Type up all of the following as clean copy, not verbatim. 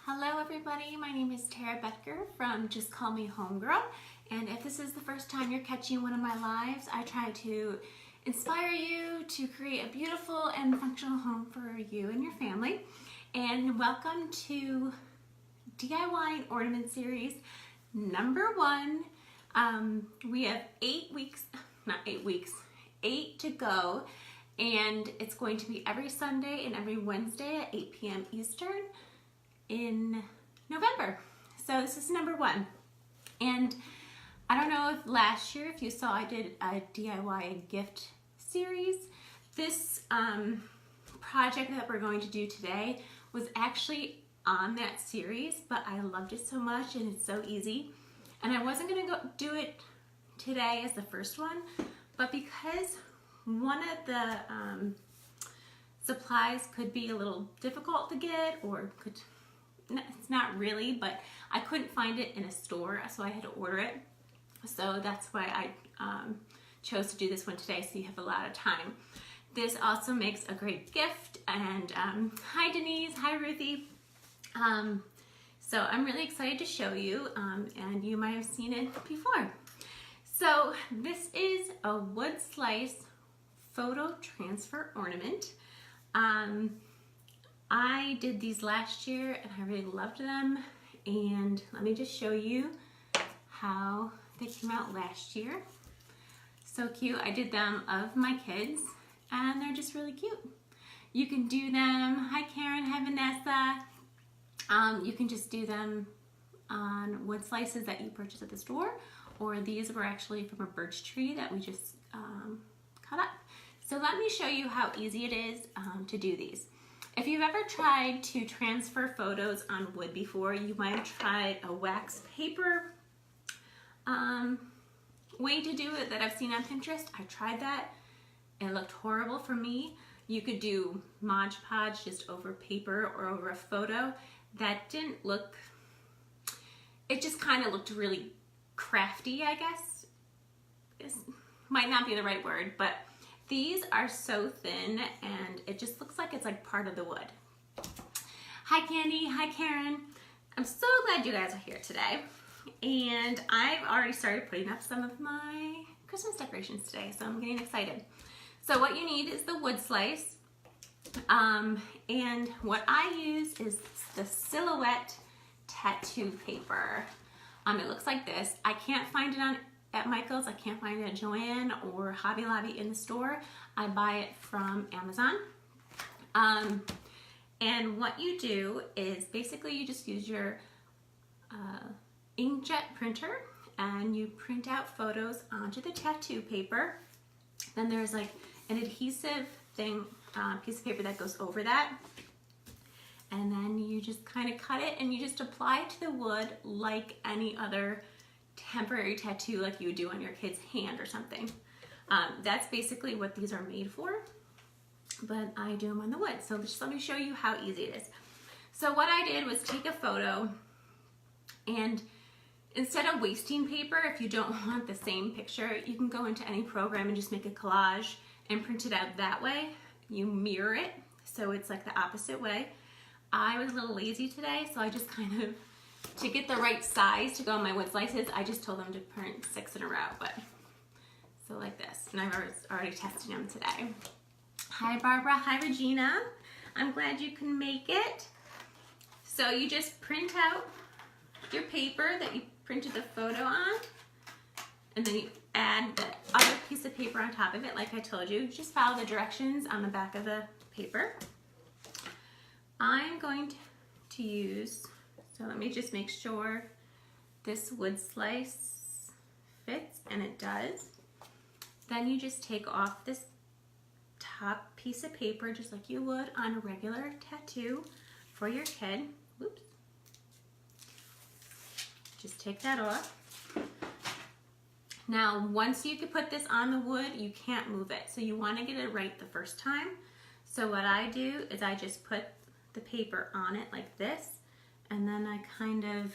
Hello everybody, my name is Tara Becker from Just Call Me Homegirl, and if this is the first time you're catching one of my lives, I try to inspire you to create a beautiful and functional home for you and your family. And welcome to DIY Ornament Series number 1. We have 8 to go, and it's going to be every Sunday and every Wednesday at 8 p.m. Eastern in November. So this is number 1. And I don't know if last year, if you saw, I did a DIY gift series. This project that we're going to do today was actually on that series, but I loved it so much and it's so easy. And I wasn't gonna go do it today as the first one, but because one of the supplies could be a little difficult to get, or it's not really, but I couldn't find it in a store, so I had to order it. So that's why I chose to do this one today, so you have a lot of time. This also makes a great gift, and hi Denise, hi Ruthie. So I'm really excited to show you, and you might have seen it before. So this is a wood slice photo transfer ornament. I did these last year and I really loved them, and let me just show you how they came out last year. So cute. I did them of my kids and they're just really cute. You can do them, hi Karen, hi Vanessa. You can just do them on wood slices that you purchase at the store, or these were actually from a birch tree that we just cut up. So let me show you how easy it is to do these. If you've ever tried to transfer photos on wood before, you might have tried a wax paper way to do it that I've seen on Pinterest. I tried that. It looked horrible for me. You could do Mod Podge just over paper or over a photo. That didn't look, it just kind of looked really crafty, I guess. It might not be the right word, but these are so thin and it just looks like it's like part of the wood. Hi Candy, hi Karen. I'm so glad you guys are here today. And I've already started putting up some of my Christmas decorations today, so I'm getting excited. So what you need is the wood slice. And what I use is the Silhouette tattoo paper. It looks like this. I can't find it at Michael's, I can't find it at Joann or Hobby Lobby in the store. I buy it from Amazon. And what you do is basically you just use your inkjet printer and you print out photos onto the tattoo paper. Then there's like an adhesive thing, piece of paper that goes over that. And then you just kind of cut it and you just apply it to the wood like any other temporary tattoo like you would do on your kid's hand or something. That's basically what these are made for, but I do them on the wood. So just let me show you how easy it is. So what I did was take a photo, and instead of wasting paper, if you don't want the same picture, you can go into any program and just make a collage and print it out that way. You mirror it, so it's like the opposite way. I was a little lazy today, so I just kind of, to get the right size to go on my wood slices, I just told them to print 6 in a row, but so like this. And I was already testing them today. Hi Barbara, hi Regina. I'm glad you can make it. So you just print out your paper that you printed the photo on, and then you add the other piece of paper on top of it like I told you. Just follow the directions on the back of the paper. I'm going to use, so let me just make sure this wood slice fits, and it does. Then you just take off this top piece of paper just like you would on a regular tattoo for your kid. Whoops. Just take that off. Now, once you can put this on the wood, you can't move it. So you want to get it right the first time. So what I do is I just put the paper on it like this, and then I kind of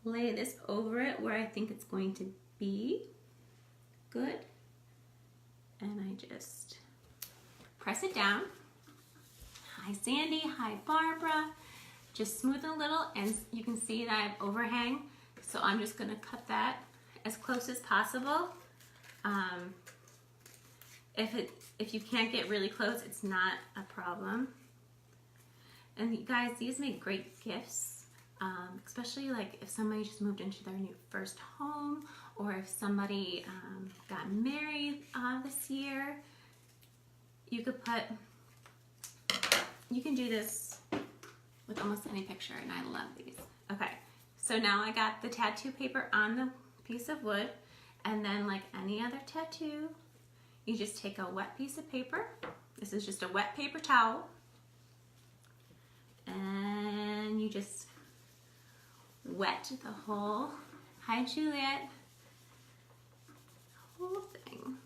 lay this over it where I think it's going to be good, and I just press it down. Hi Sandy, hi Barbara. just smooth a little, and you can see that I have overhang. So I'm just gonna cut that as close as possible. If you can't get really close, it's not a problem. And you guys, these make great gifts, especially like if somebody just moved into their new first home, or if somebody got married this year. You can do this with almost any picture, and I love these. Okay, so now I got the tattoo paper on the piece of wood, and then like any other tattoo, you just take a wet piece of paper. This is just a wet paper towel. And you just wet the whole, hi Juliet, whole thing.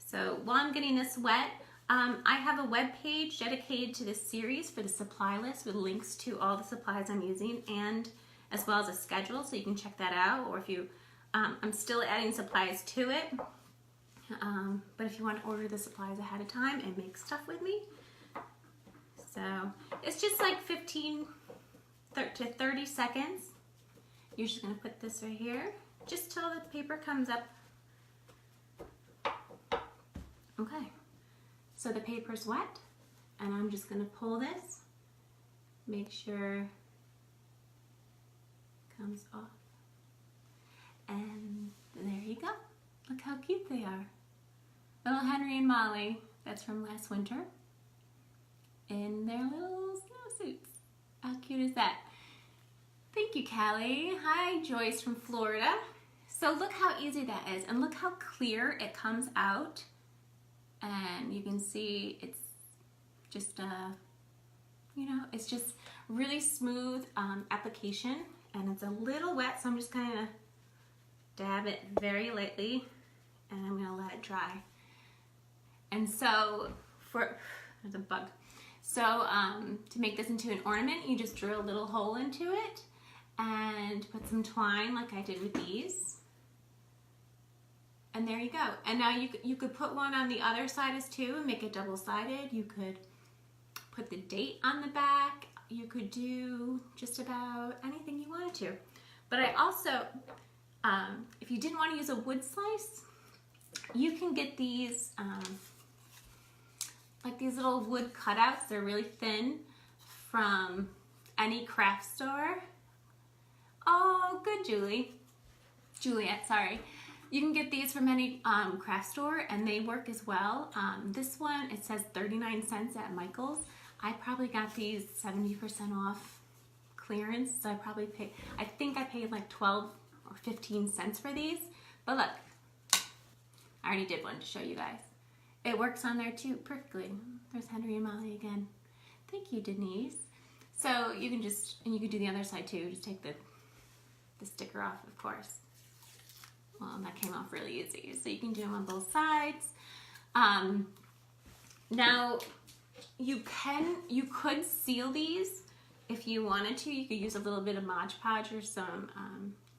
So while I'm getting this wet, I have a web page dedicated to this series for the supply list with links to all the supplies I'm using, and as well as a schedule, so you can check that out. Or if you, I'm still adding supplies to it, but if you want to order the supplies ahead of time and make stuff with me. So it's just like 15 to 30 seconds. You're just going to put this right here, just till the paper comes up. Okay, so the paper's wet, and I'm just going to pull this, make sure it comes off, and there you go. Look how cute they are. Little Henry and Molly, that's from last winter, in their little snowsuits. How cute is that? Thank you, Callie. Hi, Joyce from Florida. So look how easy that is, and look how clear it comes out. And you can see it's just it's just really smooth application, and it's a little wet, so I'm just gonna dab it very lightly, and I'm gonna let it dry. And so there's a bug. So to make this into an ornament, you just drill a little hole into it and put some twine like I did with these. And there you go. And now you could put one on the other side as too and make it double-sided. You could put the date on the back. You could do just about anything you wanted to. But I also, if you didn't want to use a wood slice, you can get these, like these little wood cutouts. They're really thin, from any craft store. Oh, good, Juliet, sorry. You can get these from any craft store, and they work as well. This one, it says 39 cents at Michael's. I probably got these 70% off clearance, so I think I paid like 12 or 15 cents for these. But look, I already did one to show you guys. It works on there too, perfectly. There's Henry and Molly again. Thank you, Denise. So you can and you can do the other side too. Just take the sticker off, of course. Well, that came off really easy. So you can do them on both sides. Now, you could seal these if you wanted to. You could use a little bit of Mod Podge or some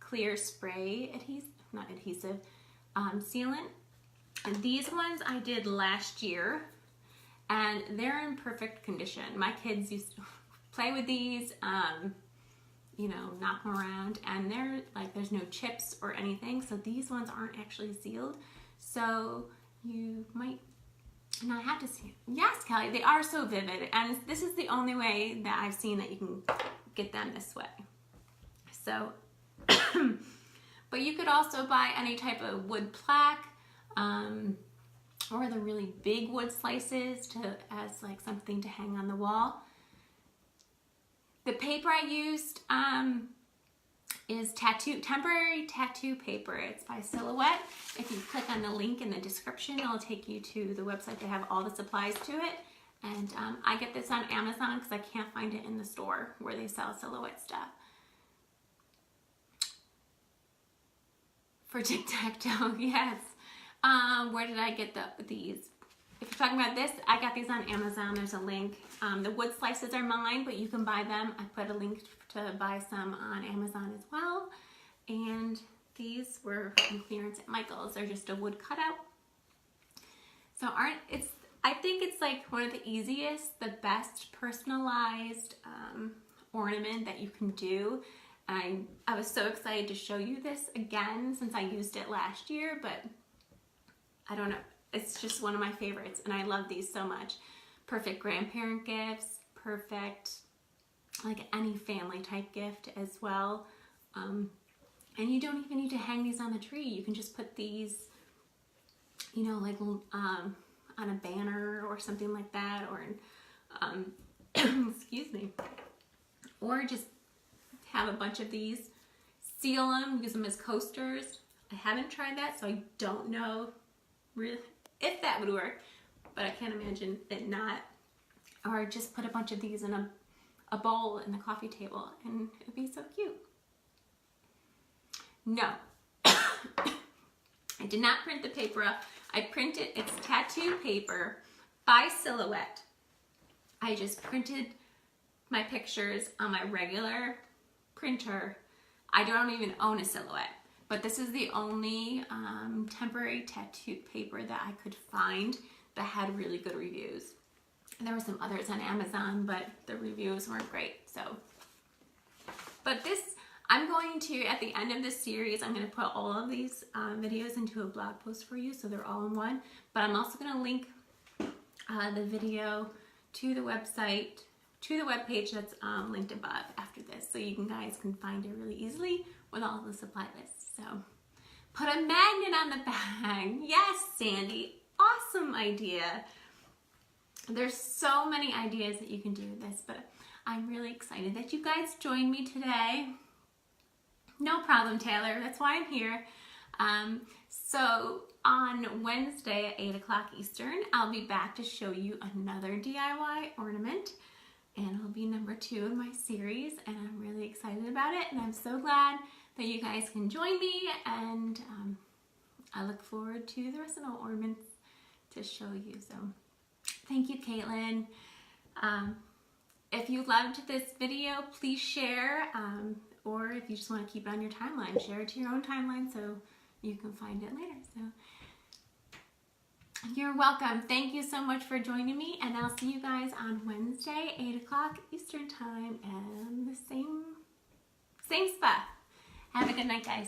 clear spray sealant. And these ones I did last year, and they're in perfect condition. My kids used to play with these, knock them around, and they're like, there's no chips or anything, so these ones aren't actually sealed. So you might not have to see it. Yes, Kelly, they are so vivid, and this is the only way that I've seen that you can get them this way. So, but you could also buy any type of wood plaque, or the really big wood slices as like something to hang on the wall. The paper I used is temporary tattoo paper. It's by Silhouette. If you click on the link in the description, it'll take you to the website. They have all the supplies to it. And I get this on Amazon because I can't find it in the store where they sell Silhouette stuff. For tic-tac-toe, yes. Where did I get these? If you're talking about this, I got these on Amazon. There's a link. The wood slices are mine, but you can buy them. I put a link to buy some on Amazon as well. And these were on clearance at Michael's. They're just a wood cutout. So I think it's like one of the easiest, the best personalized ornament that you can do. And I was so excited to show you this again since I used it last year, but I don't know. It's just one of my favorites and I love these so much. Perfect grandparent gifts, perfect like any family type gift as well. And you don't even need to hang these on the tree. You can just put these, you know, like on a banner or something like that, or excuse me, or just have a bunch of these, seal them, use them as coasters. I haven't tried that, so I don't know really if that would work, but I can't imagine it not. Or just put a bunch of these in a bowl in the coffee table and it would be so cute. No, I did not print the paper up. I printed, it's tattoo paper by Silhouette. I just printed my pictures on my regular printer. I don't even own a Silhouette, but this is the only temporary tattoo paper that I could find that had really good reviews. There were some others on Amazon, but the reviews weren't great. So, but this, I'm going to, at the end of this series, I'm going to put all of these videos into a blog post for you, so they're all in one. But I'm also going to link the video to the website, to the webpage that's linked above after this, so you guys can find it really easily with all the supply lists. So, put a magnet on the bag. Yes, Sandy, awesome idea. There's so many ideas that you can do with this, but I'm really excited that you guys joined me today. No problem, Taylor. That's why I'm here. So on Wednesday at 8 o'clock Eastern, I'll be back to show you another DIY ornament, and it'll be number 2 in my series, and I'm really excited about it, and I'm so glad that you guys can join me, and I look forward to the rest of the ornaments to show you. So thank you, Caitlin. If you loved this video, please share, or if you just want to keep it on your timeline, share it to your own timeline so you can find it later. So you're welcome. Thank you so much for joining me, and I'll see you guys on Wednesday, 8 o'clock Eastern time, and the same spot. Have a good night, guys.